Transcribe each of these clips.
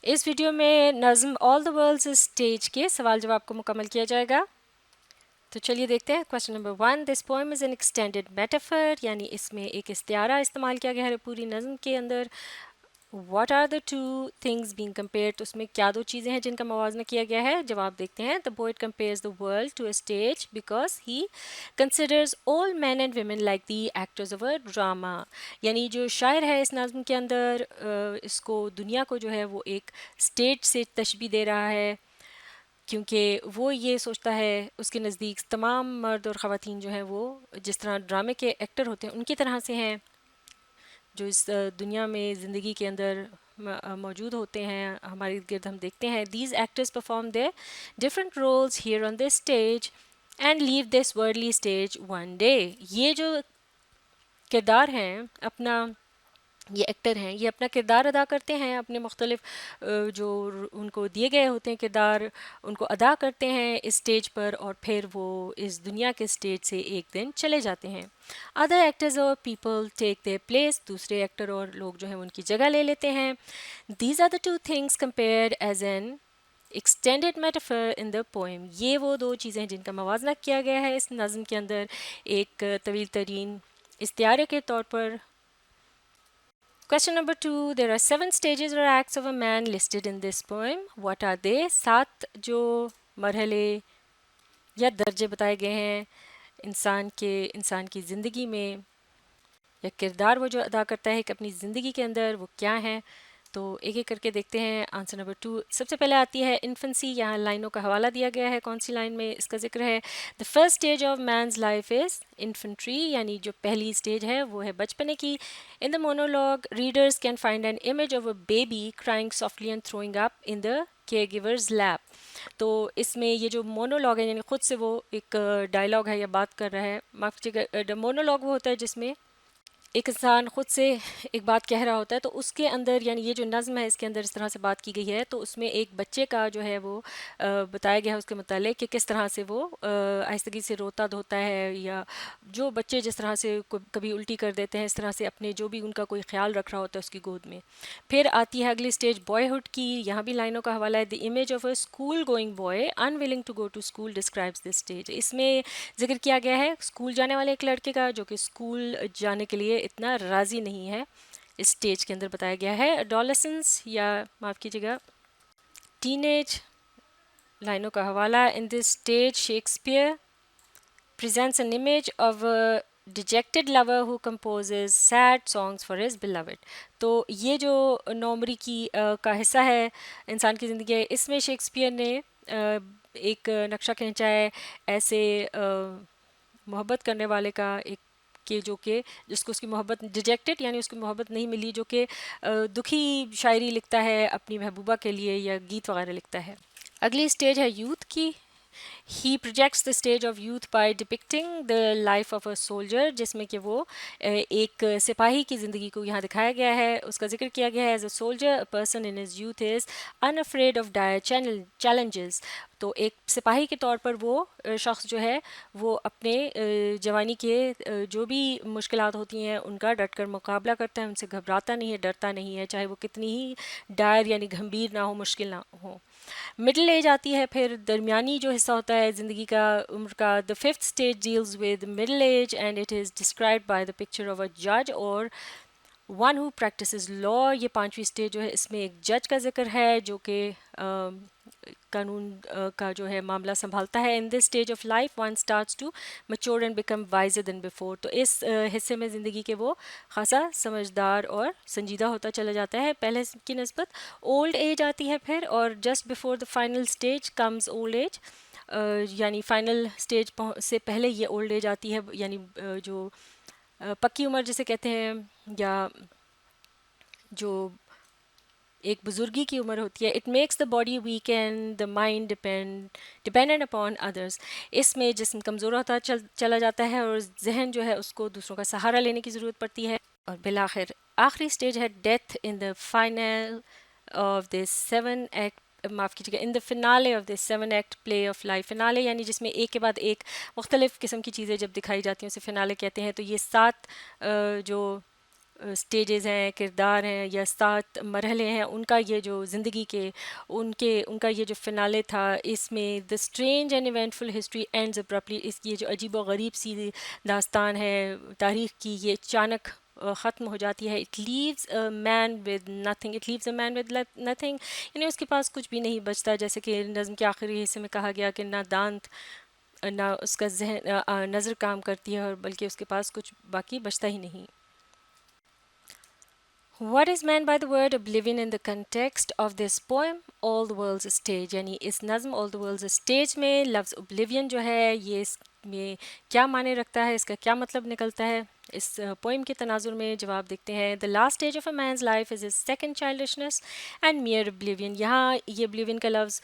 اس video میں نظم آل the world's stage کے سوال جواب کو مکمل کیا جائے گا. تو چلیے دیکھتے ہیں. Question number 1. This poem is an extended metaphor, یعنی اس میں ایک استعارہ استعمال کیا گیا ہے پوری نظم کے اندر. What are the two things being compared, تو اس میں کیا دو چیزیں ہیں جن کا موازنہ کیا گیا ہے. جواب دیکھتے ہیں. The poet compares the world to a stage because he considers all men and women like the actors of a drama. یعنی جو شاعر ہے اس نظم کے اندر اس کو دنیا کو جو ہے وہ ایک اسٹیج سے تشبیہ دے رہا ہے، کیونکہ وہ یہ سوچتا ہے اس کے نزدیک تمام مرد اور خواتین جو ہیں وہ جس طرح ڈرامے کے ایکٹر ہوتے ہیں ان کی طرح سے ہیں جو اس دنیا میں زندگی کے اندر موجود ہوتے ہیں ہمارے ارد گرد ہم دیکھتے ہیں. These actors perform their different roles here on this stage and leave this worldly stage one day. یہ جو کردار ہیں اپنا، یہ ایکٹر ہیں، یہ اپنا کردار ادا کرتے ہیں، اپنے مختلف جو ان کو دیے گئے ہوتے ہیں کردار ان کو ادا کرتے ہیں اس اسٹیج پر، اور پھر وہ اس دنیا کے اسٹیج سے ایک دن چلے جاتے ہیں. ادر ایکٹرز اور پیپل ٹیک دیئر پلیس، دوسرے ایکٹر اور لوگ جو ہیں ان کی جگہ لے لیتے ہیں. These are the two things compared as an extended metaphor in the poem. یہ وہ دو چیزیں ہیں جن کا موازنہ کیا گیا ہے اس نظم کے اندر ایک طویل ترین استعارے کے طور پر. Question number 2. There are 7 stages or acts of a man listed in this poem. What are they? 7 جو مرحلے یا درجے بتائے گئے ہیں انسان کی زندگی میں، یا کردار وہ جو ادا کرتا ہے کہ اپنی زندگی کے اندر وہ کیا ہیں. تو ایک ایک کر کے دیکھتے ہیں. آنسر نمبر 2 سب سے پہلے آتی ہے انفنسی. یہاں لائنوں کا حوالہ دیا گیا ہے کون سی لائن میں اس کا ذکر ہے. The first stage of man's life is infancy, یعنی جو پہلی اسٹیج ہے وہ ہے بچپنے کی. In the monologue readers can find an image of a baby crying softly and throwing up in the caregiver's lap. تو اس میں یہ جو مونولوگ ہے یعنی خود سے وہ ایک ڈائلاگ ہے یا بات کر رہا ہے، معاف کیجیے، مونولوگ وہ ہوتا ہے جس میں ایک انسان خود سے ایک بات کہہ رہا ہوتا ہے. تو اس کے اندر یعنی یہ جو نظم ہے اس کے اندر اس طرح سے بات کی گئی ہے. تو اس میں ایک بچے کا جو ہے وہ بتایا گیا ہے اس کے متعلق کہ کس طرح سے وہ آہستگی سے روتا دھوتا ہے، یا جو بچے جس طرح سے کبھی الٹی کر دیتے ہیں اس طرح سے اپنے جو بھی ان کا کوئی خیال رکھ رہا ہوتا ہے اس کی گود میں. پھر آتی ہے اگلی اسٹیج بوائے ہوڈ کی. یہاں بھی لائنوں کا حوالہ ہے. The image of a school going boy unwilling to go to school describes this stage. اس میں ذکر کیا گیا ہے اسکول جانے والے ایک لڑکے کا جو کہ اسکول جانے کے لیے اتنا راضی نہیں ہے. اس اسٹیج کے اندر بتایا گیا ہے ایڈولسنس یا معاف کیجیے گا ٹین ایج. لائنوں کا حوالہ. In this stage Shakespeare presents an image of a dejected lover who composes sad songs for his beloved. تو یہ جو نومری کی کا حصہ ہے انسان کی زندگی ہے، اس میں شیکسپیئر نے ایک نقشہ کھینچا ہے ایسے محبت کرنے والے کا، ایک کہ جو کہ جس کو اس کی محبت ڈیجیکٹڈ یعنی اس کی محبت نہیں ملی، جو کہ دکھی شاعری لکھتا ہے اپنی محبوبہ کے لیے یا گیت وغیرہ لکھتا ہے. اگلی اسٹیج ہے یوتھ کی. He projects the stage of youth by depicting the life of a soldier، جس میں کہ وہ ایک سپاہی کی زندگی کو یہاں دکھایا گیا ہے. اس کا ذکر کیا گیا ہے as a soldier a person in his youth is unafraid of dire challenges. تو ایک سپاہی کے طور پر وہ شخص جو ہے وہ اپنے جوانی کے جو بھی مشکلات ہوتی ہیں ان کا ڈٹ کر مقابلہ کرتا ہے، ان سے گھبراتا نہیں ہے، ڈرتا نہیں ہے، چاہے وہ کتنی ہی ڈائر یعنی گھمبیر نہ ہو، مشکل نہ ہو. مڈل ایج آتی ہے پھر درمیانی جو حصہ ہوتا ہے زندگی کا عمر کا. The fifth stage deals with middle age and it is described by the picture of a جج اور ون ہو پریکٹسز لا. یہ پانچویں اسٹیج جو ہے اس میں ایک جج کا ذکر ہے جو کہ قانون کا جو ہے معاملہ سنبھالتا ہے. In this stage of life one starts to mature and become wiser than before. تو اس حصے میں زندگی کے وہ خاصا سمجھدار اور سنجیدہ ہوتا چلا جاتا ہے پہلے کی نسبت. اولڈ ایج آتی ہے پھر، اور just before the final stage comes old age, یعنی فائنل اسٹیج سے پہلے یہ اولڈ ایج آتی ہے، یعنی جو پکی عمر جسے کہتے ہیں یا جو ایک بزرگی کی عمر ہوتی ہے. It makes the body weak and the mind dependent upon others. اس میں جسم کمزور ہوتا چلا جاتا ہے اور ذہن جو ہے اس کو دوسروں کا سہارا لینے کی ضرورت پڑتی ہے. اور بالآخر آخری اسٹیج ہے death in the final of this 7 act, معاف کیجیے گا in the finale of this 7 act play of life. Finale یعنی جس میں ایک کے بعد ایک مختلف قسم کی چیزیں جب دکھائی جاتی ہیں اسے فنالے کہتے ہیں. تو یہ 7 جو سٹیجز ہیں، کردار ہیں یا 7 مرحلے ہیں، ان کا یہ جو زندگی کے ان کا یہ جو فنالے تھا، اس میں the strange and eventful history ends abruptly, اس کی یہ جو عجیب و غریب سی داستان ہے تاریخ کی، یہ اچانک ختم ہو جاتی ہے. It leaves a man with nothing, it leaves a man with nothing, یعنی اس کے پاس کچھ بھی نہیں بچتا، جیسے کہ نظم کے آخری حصے میں کہا گیا کہ نہ دانت نہ اس کا ذہن نظر کام کرتی ہے، اور بلکہ اس کے پاس کچھ باقی بچتا ہی نہیں. What is meant by the word oblivion in the context of this poem? All the world's a stage، یعنی اس نظم all the world's a stage میں لفظ oblivion جو ہے یہ اس میں کیا معنی رکھتا ہے، اس کا کیا مطلب نکلتا ہے. اس پوئم کے تناظر میں جواب دیکھتے ہیں. The last stage of a man's life is his second childishness and mere oblivion. یہاں یہ oblivion کا لفظ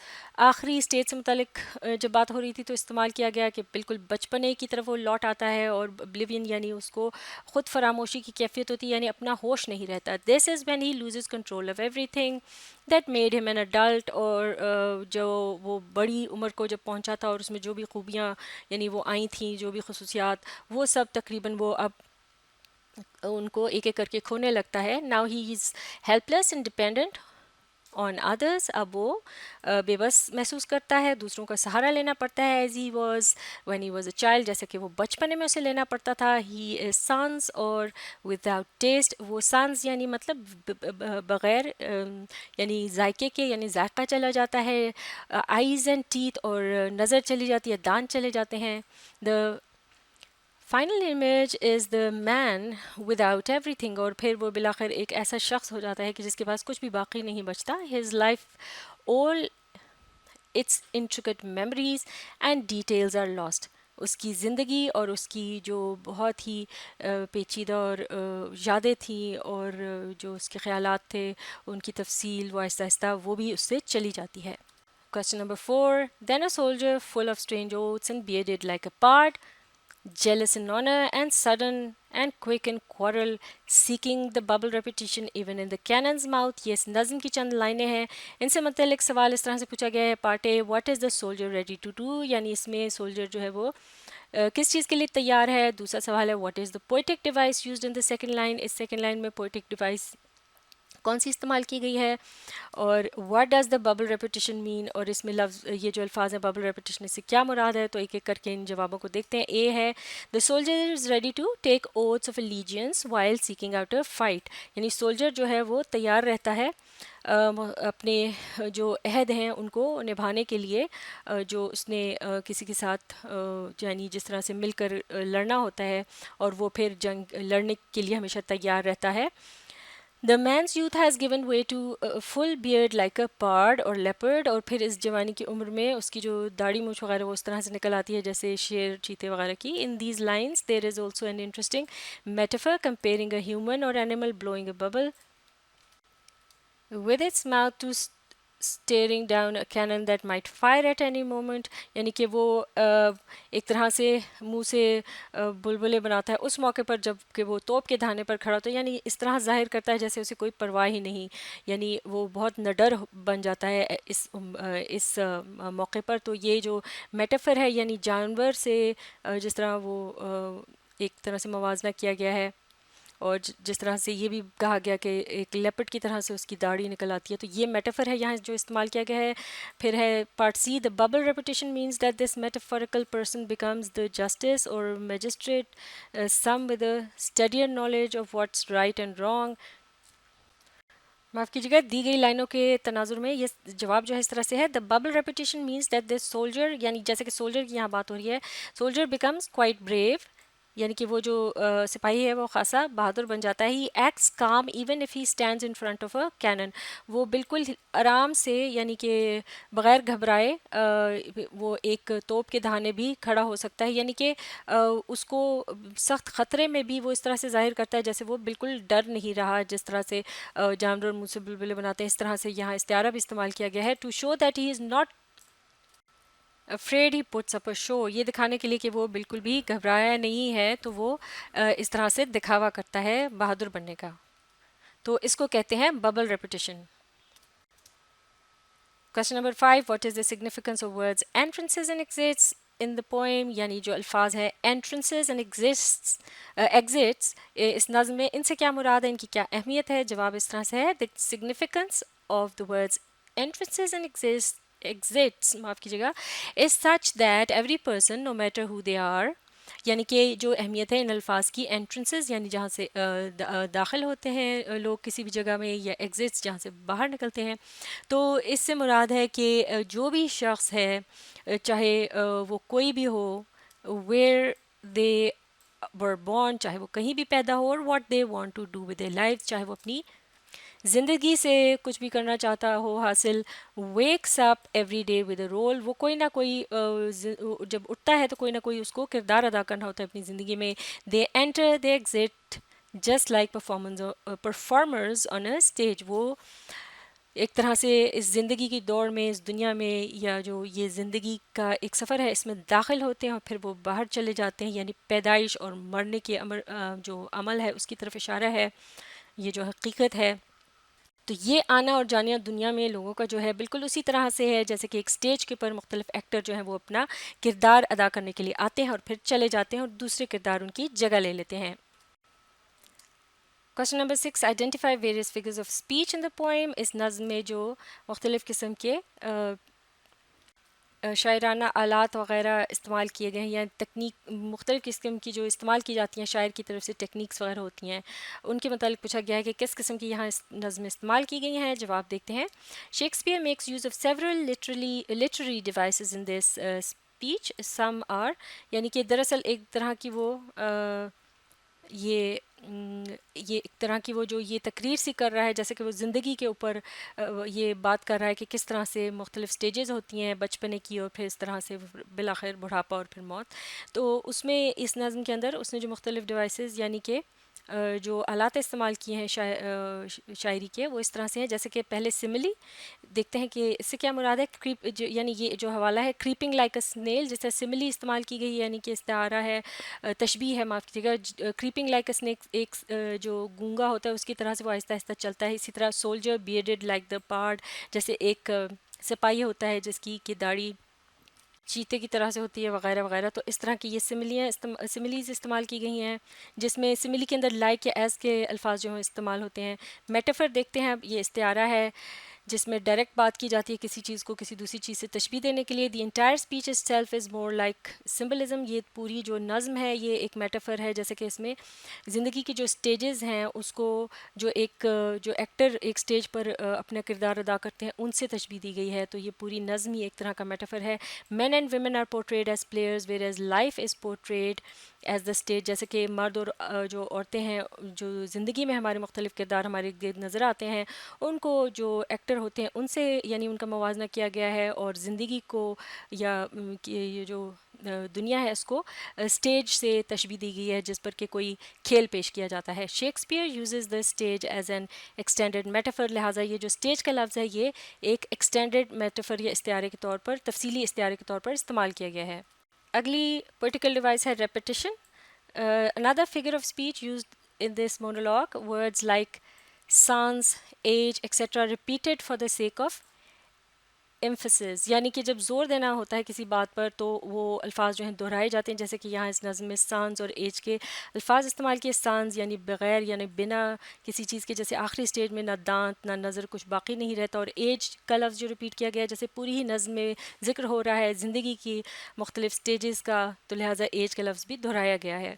آخری اسٹیج سے متعلق جب بات ہو رہی تھی تو استعمال کیا گیا کہ بالکل بچپنے کی طرف وہ لوٹ آتا ہے، اور oblivion یعنی اس کو خود فراموشی کی کیفیت ہوتی ہے، یعنی اپنا ہوش نہیں رہتا. This is when he loses control of everything that made him an adult. اور جو وہ بڑی عمر کو جب پہنچا تھا اور اس میں جو بھی خوبیاں یعنی وہ آئی تھیں، جو بھی خصوصیات، وہ سب تقریباً وہ اب ان کو ایک ایک کر کے کھونے لگتا ہے. Now he is helpless and dependent on others. اب وہ بے بس محسوس کرتا ہے، دوسروں کا سہارا لینا پڑتا ہے. as he was when he was a child، جیسے کہ وہ بچپنے میں اسے لینا پڑتا تھا. he is sans اور without taste. وہ sans یعنی مطلب بغیر یعنی ذائقے کے، یعنی ذائقہ چلا جاتا ہے. eyes and teeth اور نظر چلی جاتی ہے، دانت چلے جاتے ہیں. the final image is the man without ایوری تھنگ. اور پھر وہ بلاخر ایک ایسا شخص ہو جاتا ہے کہ جس کے پاس کچھ بھی باقی نہیں بچتا. His life all its intricate memories and details are lost. اس کی زندگی اور اس کی جو بہت ہی پیچیدہ اور یادیں تھیں اور جو اس کے خیالات تھے ان کی تفصیل وہ آہستہ آہستہ وہ بھی اس سے چلی جاتی ہے. Question number 4. Then a soldier full of strange oaths and bearded like a pard, jealous in honor and sudden and quick in quarrel, seeking the bubble repetition even in the cannon's mouth. یہ نظم کی چند لائنیں ہیں. ان سے متعلق سوال اس طرح سے پوچھا گیا ہے. Part a, what is the soldier ready to do, یعنی اس میں سولجر جو ہے وہ کس چیز کے لیے تیار ہے. دوسرا سوال ہے what is the poetic device used in the second line, اس سیکنڈ لائن میں پوئٹک ڈیوائس کون سی استعمال کی گئی ہے. اور what does the bubble repetition mean, اور اس میں لفظ یہ جو الفاظ ہیں ببل ریپیٹیشن اس سے کیا مراد ہے. تو ایک ایک کر کے ان جوابوں کو دیکھتے ہیں. اے ہے the soldier is ready to take oaths of allegiance while seeking out a fight, یعنی سولجر جو ہے وہ تیار رہتا ہے اپنے جو عہد ہیں ان کو نبھانے کے لیے جو اس نے کسی کے ساتھ یعنی جس طرح سے مل کر لڑنا ہوتا ہے، اور وہ پھر جنگ لڑنے کے لیے ہمیشہ تیار رہتا ہے. The man's youth has given way to a full beard like a pard or leopard. اور پھر اس جوانی کی عمر میں اس کی جو داڑھی مونچھ وغیرہ وہ اس طرح سے نکل آتی ہے جیسے شیر چیتے وغیرہ کی. In these lines there is also an interesting metaphor comparing a human or animal blowing a bubble with its mouth to staring down a cannon that might fire at any moment. یعنی کہ وہ ایک طرح سے منہ سے بلبلے بناتا ہے اس موقع پر جب کہ وہ توپ کے دھانے پر کھڑا ہوتا ہے، یعنی اس طرح ظاہر کرتا ہے جیسے اسے کوئی پرواہ ہی نہیں، یعنی وہ بہت نڈر بن جاتا ہے اس موقع پر. تو یہ جو میٹافر ہے یعنی جانور سے جس طرح وہ ایک طرح سے موازنہ کیا گیا ہے، اور جس طرح سے یہ بھی کہا گیا کہ ایک لیپٹ کی طرح سے اس کی داڑھی نکل آتی ہے، تو یہ میٹافر ہے یہاں جو استعمال کیا گیا ہے. پھر ہے part C, the bubble repetition means that this metaphorical person becomes the justice اور magistrate some with a steadier knowledge of what's right and wrong. معاف کیجیے گا، دی گئی لائنوں کے تناظر میں یہ جواب جو ہے اس طرح سے ہے. The bubble repetition means that this soldier, یعنی جیسے کہ سولجر کی یہاں بات ہو رہی ہے، سولجر بیکمز کوائٹ بریو، یعنی کہ وہ جو سپاہی ہے وہ خاصا بہادر بن جاتا ہے. He acts calm even if he stands in front of a cannon, وہ بالکل آرام سے یعنی کہ بغیر گھبرائے وہ ایک توپ کے دہانے بھی کھڑا ہو سکتا ہے، یعنی کہ اس کو سخت خطرے میں بھی وہ اس طرح سے ظاہر کرتا ہے جیسے وہ بالکل ڈر نہیں رہا. جس طرح سے جانور منہ سے بلبلے بناتے ہیں اس طرح سے یہاں استعارہ بھی استعمال کیا گیا ہے. To show that he is not afraid he puts up a show, یہ دکھانے کے لیے کہ وہ بالکل بھی گھبرایا نہیں ہے تو وہ اس طرح سے دکھاوا کرتا ہے بہادر بننے کا. تو اس کو کہتے ہیں bubble repetition. Question number 5. What is the significance of words entrances and exits in the poem یعنی جو الفاظ ہے entrances and exits اس نظم میں ان سے کیا مراد ہے, ان کی کیا اہمیت ہے؟ جواب اس طرح سے ہے the significance of the words entrances and exits معاف کیجیے گا is such that every person no matter who they are یعنی کہ جو اہمیت ہے ان الفاظ کی انٹرنسز یعنی جہاں سے داخل ہوتے ہیں لوگ کسی بھی جگہ میں, یا ایگزٹس جہاں سے باہر نکلتے ہیں, تو اس سے مراد ہے کہ جو بھی شخص ہے چاہے وہ کوئی بھی ہو, ویئر دے ور بورن, چاہے وہ کہیں بھی پیدا ہو, اور what they want to do with their life, چاہے وہ اپنی زندگی سے کچھ بھی کرنا چاہتا ہو حاصل, wakes up every day with a role, وہ کوئی نہ کوئی جب اٹھتا ہے تو کوئی نہ کوئی اس کو کردار ادا کرنا ہوتا ہے اپنی زندگی میں. They enter they exit just like performers on a stage, وہ ایک طرح سے اس زندگی کی دوڑ میں, اس دنیا میں, یا جو یہ زندگی کا ایک سفر ہے اس میں داخل ہوتے ہیں اور پھر وہ باہر چلے جاتے ہیں, یعنی پیدائش اور مرنے کے جو عمل ہے اس کی طرف اشارہ ہے, یہ جو حقیقت ہے. تو یہ آنا اور جانا دنیا میں لوگوں کا جو ہے بالکل اسی طرح سے ہے جیسے کہ ایک سٹیج کے اوپر مختلف ایکٹر جو ہیں وہ اپنا کردار ادا کرنے کے لیے آتے ہیں اور پھر چلے جاتے ہیں اور دوسرے کردار ان کی جگہ لے لیتے ہیں. Question number 6, identify various figures of speech in the poem. اس نظم میں جو مختلف قسم کے شاعرانہ آلات وغیرہ استعمال کیے گئے ہیں, یا تکنیک مختلف قسم کی جو استعمال کی جاتی ہیں شاعر کی طرف سے ٹیکنیکس وغیرہ ہوتی ہیں, ان کے متعلق پوچھا گیا ہے کہ کس قسم کی یہاں نظم استعمال کی گئی ہیں. جواب دیکھتے ہیں. Shakespeare makes use of several literary devices in this speech. Some are یعنی کہ دراصل ایک طرح کی وہ یہ ایک طرح کی وہ جو یہ تقریر سی کر رہا ہے, جیسے کہ وہ زندگی کے اوپر یہ بات کر رہا ہے کہ کس طرح سے مختلف سٹیجز ہوتی ہیں بچپنے کی, اور پھر اس طرح سے بالآخر بڑھاپا اور پھر موت. تو اس میں اس نظم کے اندر اس نے جو مختلف ڈیوائسز یعنی کہ جو آلات استعمال کیے ہیں شاعری کے, وہ اس طرح سے ہیں جیسے کہ پہلے سملی دیکھتے ہیں کہ اس سے کیا مراد ہے. یعنی یہ جو حوالہ ہے کریپنگ لائک اے سنیل, جس طرح سملی استعمال کی گئی یعنی کہ استعارہ ہے, تشبیہ ہے معاف کیجیے گا. کریپنگ لائک اے سنیک ایک جو گونگا ہوتا ہے اس کی طرح سے وہ آہستہ آہستہ چلتا ہے. اسی طرح سولجر بیئرڈڈ لائک دا پارڈ, جیسے ایک سپاہی ہوتا ہے جس کی کہ داڑھی چیتے کی طرح سے ہوتی ہے وغیرہ وغیرہ. تو اس طرح کی یہ سملیز استعمال کی گئی ہیں جس میں سملی کے اندر لائک یا ایز کے الفاظ جو ہیں استعمال ہوتے ہیں. میٹافر دیکھتے ہیں, یہ استعارہ ہے جس میں ڈائریکٹ بات کی جاتی ہے کسی چیز کو کسی دوسری چیز سے تشبیہ دینے کے لیے. The entire speech is self is more like symbolism, یہ پوری جو نظم ہے یہ ایک میٹافر ہے, جیسے کہ اس میں زندگی کی جو سٹیجز ہیں اس کو جو ایکٹر ایک سٹیج پر اپنا کردار ادا کرتے ہیں ان سے تشبیہ دی گئی ہے. تو یہ پوری نظم ہی ایک طرح کا میٹافر ہے. Men and women are portrayed as players whereas life is portrayed as the stage, جیسے کہ مرد اور جو عورتیں ہیں جو زندگی میں ہمارے مختلف کردار ہمارے گرد نظر آتے ہیں ان کو جو ایکٹر ہوتے ہیں ان سے یعنی ان کا موازنہ کیا گیا ہے, اور زندگی کو یا یہ جو دنیا ہے اس کو اسٹیج سے تشبیہ دی گئی ہے جس پر کہ کوئی کھیل پیش کیا جاتا ہے. Shakespeare uses the stage as an extended metaphor, لہٰذا یہ جو اسٹیج کا لفظ ہے یہ ایک ایکسٹینڈڈ میٹافر یا استعارے کے طور پر, تفصیلی استعارے کے طور پر استعمال کیا گیا ہے. اگلی پرٹیکل ڈیوائس ہے repetition. another figure of speech used in this monologue, words like sans, age, etc. repeated for the sake of emphasis, یعنی کہ جب زور دینا ہوتا ہے کسی بات پر تو وہ الفاظ جو ہیں دہرائے جاتے ہیں, جیسے کہ یہاں اس نظم میں سانز اور ایج کے الفاظ استعمال کیے. سانز یعنی بغیر یعنی بنا کسی چیز کے, جیسے آخری سٹیج میں نہ دانت نہ نظر کچھ باقی نہیں رہتا. اور ایج کا لفظ جو ریپیٹ کیا گیا ہے جیسے پوری ہی نظم میں ذکر ہو رہا ہے زندگی کی مختلف سٹیجز کا, تو لہٰذا ایج کا لفظ بھی دہرایا گیا ہے.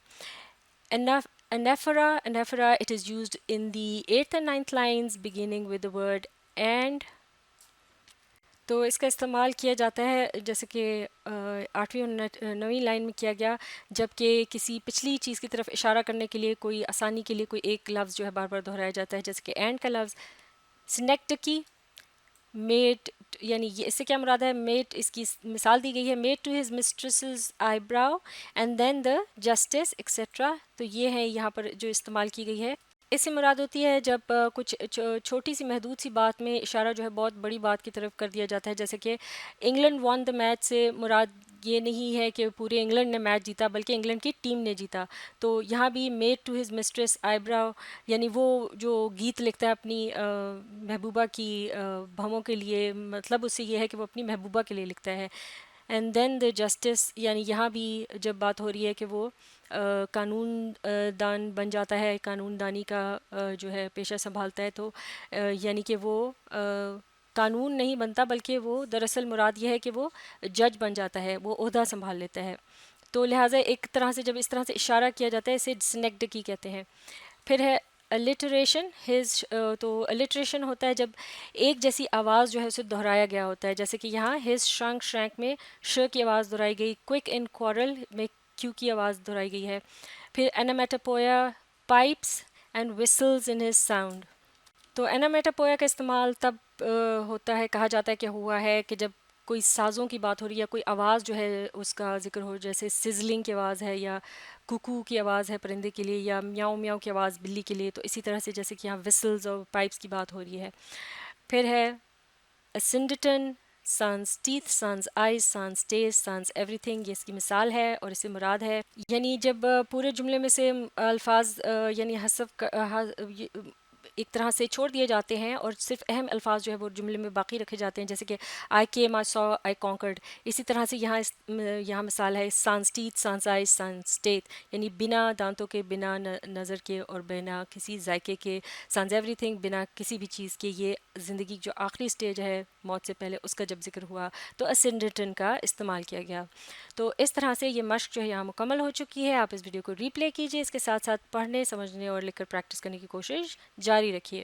Anaphora, it is used in the 8th and 9th lines beginning with the word and. تو اس کا استعمال کیا جاتا ہے جیسے کہ 8ویں اور 9ویں لائن میں کیا گیا, جب کہ کسی پچھلی چیز کی طرف اشارہ کرنے کے لیے کوئی آسانی کے لیے کوئی ایک لفظ جو ہے بار بار دہرایا جاتا ہے, جیسے کہ اینڈ کا لفظ. سنیکٹکی میٹ, یعنی یہ اس سے کیا مراد ہے, میٹ اس کی مثال دی گئی ہے, made to his mistress's eyebrow and then the justice etcetera. تو یہ ہے یہاں پر جو استعمال کی گئی ہے. اس سے مراد ہوتی ہے جب کچھ چھوٹی سی محدود سی بات میں اشارہ جو ہے بہت بڑی بات کی طرف کر دیا جاتا ہے, جیسے کہ انگلینڈ وان دا میچ سے مراد یہ نہیں ہے کہ پورے انگلینڈ نے میچ جیتا بلکہ انگلینڈ کی ٹیم نے جیتا. تو یہاں بھی made to his mistress eyebrow یعنی وہ جو گیت لکھتا ہے اپنی محبوبہ کی بھووں کے لیے, مطلب اس سے یہ ہے کہ وہ اپنی محبوبہ کے لیے لکھتا ہے. اینڈ دین دا جسٹس، یعنی یہاں بھی جب بات ہو رہی ہے کہ وہ قانون دان بن جاتا ہے، قانون دانی کا جو ہے پیشہ سنبھالتا ہے، تو یعنی کہ وہ قانون نہیں بنتا، بلکہ وہ دراصل مراد یہ ہے کہ وہ جج بن جاتا ہے، وہ عہدہ سنبھال لیتا ہے. تو لہٰذا ایک طرح سے جب اس طرح سے اشارہ کیا جاتا ہے اسے سنیکڈکی کہتے ہیں. پھر ہے الٹریشن. تو الٹریشن ہوتا ہے جب ایک جیسی آواز جو ہے اسے دہرایا گیا ہوتا ہے، جیسے کہ یہاں ہز شرنک شرینک میں ش کی آواز دہرائی گئی، کوئک ان کوارل میں کیو کی آواز دہرائی گئی ہے. پھر onomatopoeia pipes and whistles in his sound. تو اینامیٹاپویا کا استعمال تب ہوتا ہے، کہا جاتا ہے کہ ہوا ہے کہ جب کوئی سازوں کی بات ہو رہی ہے، کوئی آواز جو ہے اس کا ذکر ہو، جیسے سزلنگ کی آواز ہے یا کوکو کی آواز ہے پرندے کے لیے، یا میاؤ میاؤ کی آواز بلی کے لیے. تو اسی طرح سے جیسے کہ یہاں وسلز اور پائپس کی بات ہو رہی ہے. پھر ہے اسنڈٹن، سانس ٹیتھ، سانس آئیز، سانس ٹیسٹ، سانس ایوری تھنگ. یہ اس کی مثال ہے اور اس سے مراد ہے یعنی جب پورے جملے میں سے الفاظ یعنی حذف ایک طرح سے چھوڑ دیے جاتے ہیں اور صرف اہم الفاظ جو ہے وہ جملے میں باقی رکھے جاتے ہیں، جیسے کہ I came, I so, I conquered. اسی طرح سے یہاں مثال ہے سانس ٹیتھ، سانس آئیز، سانس ٹیتھ، یعنی بنا دانتوں کے، بنا نظر کے اور بنا کسی ذائقے کے. سانس ایوری تھنگ، بنا کسی بھی چیز کے. یہ زندگی جو آخری سٹیج ہے موت سے پہلے، اس کا جب ذکر ہوا تو اسنڈٹن کا استعمال کیا گیا. تو اس طرح سے یہ مشق جو ہے یہاں مکمل ہو چکی ہے. آپ اس ویڈیو کو ری پلے کیجیے، اس کے ساتھ ساتھ پڑھنے، سمجھنے اور لکھ کر پریکٹس کرنے کی کوشش جاری رکھیے.